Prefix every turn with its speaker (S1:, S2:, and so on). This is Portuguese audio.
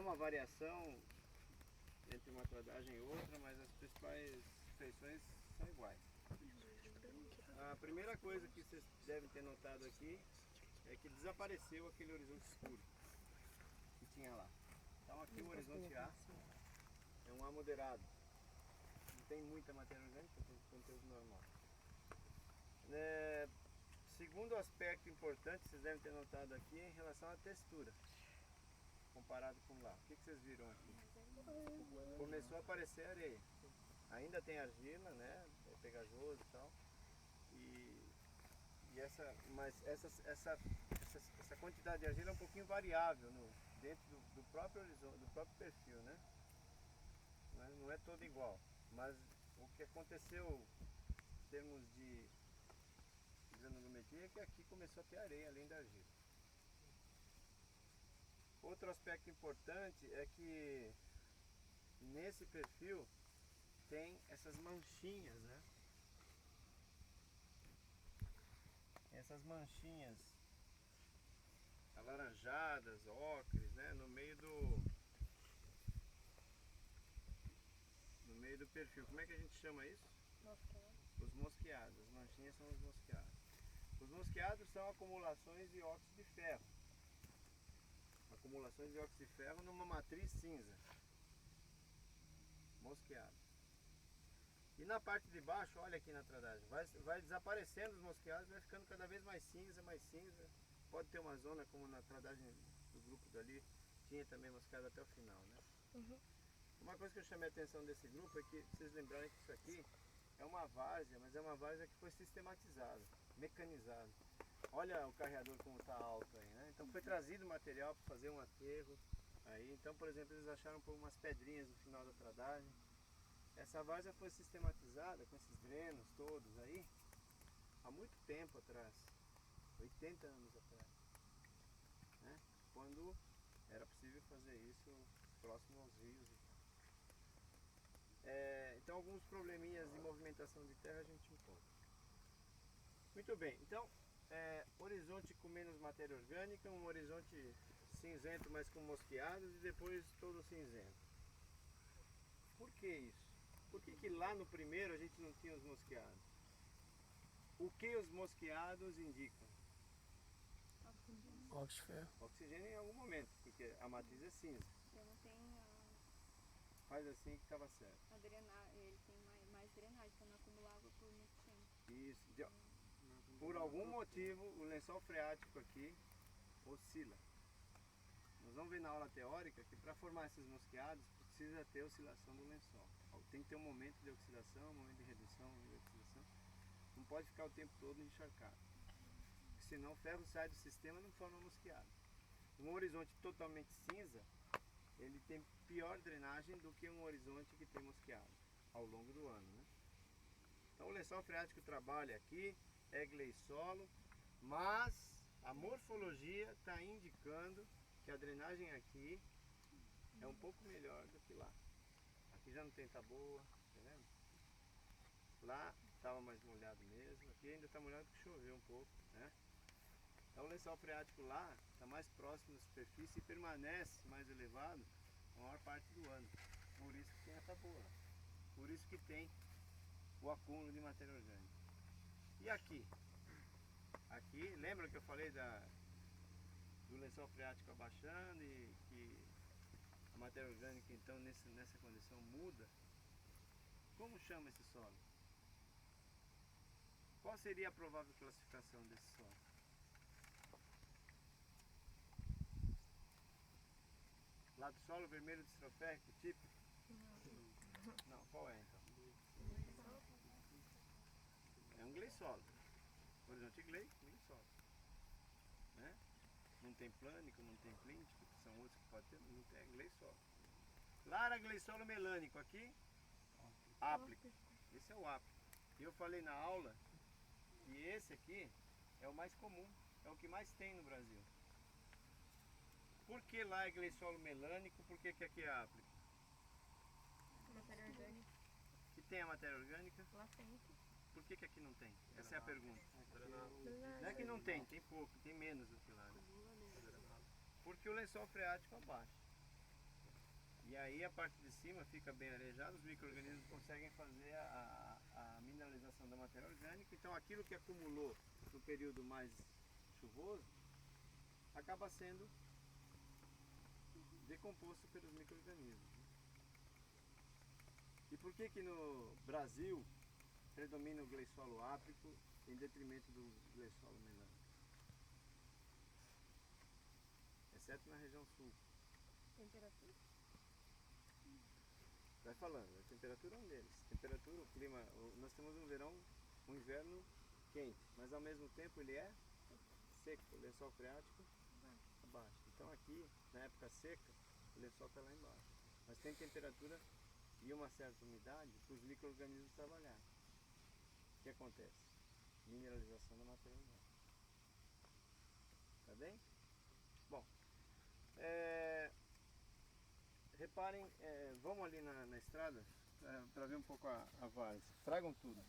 S1: É uma variação entre uma tradagem e outra, mas as principais feições são iguais. A primeira coisa que vocês devem ter notado aqui é que desapareceu aquele horizonte escuro que tinha lá. Então aqui o horizonte A é um A moderado. Não tem muita matéria orgânica, tem conteúdo normal. Segundo aspecto importante, vocês devem ter notado aqui em relação à textura, comparado com lá. O que vocês viram aqui? Começou a aparecer areia. Ainda tem argila, né? É pegajoso e tal. Essa quantidade de argila é um pouquinho variável dentro do próprio horizonte, do próprio perfil, né? Não é todo igual. Mas o que aconteceu em termos de granulometria é que aqui começou a ter areia além da argila. Outro aspecto importante é que nesse perfil tem essas manchinhas, né? Essas manchinhas alaranjadas, ocres, né? No meio do perfil. Como é que a gente chama isso?
S2: Mosqueado.
S1: Os mosqueados. As manchinhas são os mosqueados. Os mosqueados são acumulações de óxido de ferro. Acumulações de óxido de ferro numa matriz cinza. Mosqueado. E na parte de baixo, olha aqui na tradagem, vai desaparecendo os mosqueados, vai ficando cada vez mais cinza, mais cinza. Pode ter uma zona como na tradagem do grupo dali, tinha também mosqueado até o final, né?
S2: Uhum.
S1: Uma coisa que eu chamei a atenção desse grupo é que vocês lembrarem que isso aqui é uma várzea, mas é uma várzea que foi sistematizada, mecanizada. Olha o carreador como está alto aí, né? Então foi trazido material para fazer um aterro aí. Então, por exemplo, eles acharam umas pedrinhas no final da tradagem. Essa várzea foi sistematizada com esses drenos todos aí há muito tempo atrás, 80 anos atrás, né? Quando era possível fazer isso próximo aos rios. Então alguns probleminhas de movimentação de terra a gente encontra. Muito bem, então horizonte com menos matéria orgânica, um horizonte cinzento, mas com mosqueados e depois todo cinzento. Por que isso? Por que lá no primeiro a gente não tinha os mosqueados? O que os mosqueados indicam?
S2: Oxigênio.
S3: Óxido de ferro.
S1: Oxigênio em algum momento, porque a matriz é cinza.
S2: Eu não tenho
S1: Faz assim que estava certo.
S2: a drenagem, ele tem mais drenagem, então não acumulava por muito tempo.
S1: Isso. Por algum motivo o lençol freático aqui oscila. Nós vamos ver na aula teórica que para formar esses mosqueados precisa ter oscilação do lençol. Tem que ter um momento de oxidação, um momento de redução, um momento de oxidação. Não pode ficar o tempo todo encharcado. Porque senão o ferro sai do sistema e não forma mosqueado. Um horizonte totalmente cinza, ele tem pior drenagem do que um horizonte que tem mosqueado ao longo do ano, né? Então o lençol freático trabalha aqui, é gleissolo, mas a morfologia está indicando que a drenagem aqui é um pouco melhor do que lá. Aqui já não tem taboa, tá vendo? Lá estava mais molhado mesmo, aqui ainda está molhado porque choveu um pouco, né? Então o lençol freático lá está mais próximo da superfície e permanece mais elevado a maior parte do ano. Por isso que tem a taboa, por isso que tem o acúmulo de matéria orgânica. E aqui? Aqui, lembra que eu falei do lençol freático abaixando e que a matéria orgânica então nessa condição muda? Como chama esse solo? Qual seria a provável classificação desse solo? Lado solo vermelho distroférrico típico? Não, qual é então? É um gleissolo. Horizonte gleissolo. Né? Não tem plânico, não tem plíntico, que são outros que pode ter, não tem gleissolo. Lá era gleissolo melânico, aqui áplico. Esse é o áplico. E eu falei na aula que esse aqui é o mais comum, é o que mais tem no Brasil. Por que lá é gleissolo melânico, por que aqui é áplico?
S2: Matéria orgânica.
S1: Que tem a matéria orgânica?
S2: Latente.
S1: Por que aqui não tem? Essa é a pergunta. Não é que não tem, tem pouco, tem menos do que lá. Né? Porque o lençol freático abaixa. E aí a parte de cima fica bem arejada, os micro-organismos conseguem fazer a mineralização da matéria orgânica. Então aquilo que acumulou no período mais chuvoso acaba sendo decomposto pelos micro-organismos. E por que que no Brasil predomina o gleissolo áprico em detrimento do gleissolo melânico? Exceto na região sul.
S2: Temperatura?
S1: Vai falando, a temperatura é um deles. Temperatura, o clima, nós temos um verão, um inverno quente, mas ao mesmo tempo ele é seco, o lençol freático abaixo. Então aqui, na época seca, o lençol está lá embaixo. Mas tem temperatura e uma certa umidade para os micro-organismos trabalharem. O que acontece? Mineralização da matéria orgânica. Tá bem? Bom, reparem, vamos ali na estrada para ver um pouco a várzea. Tragam tudo.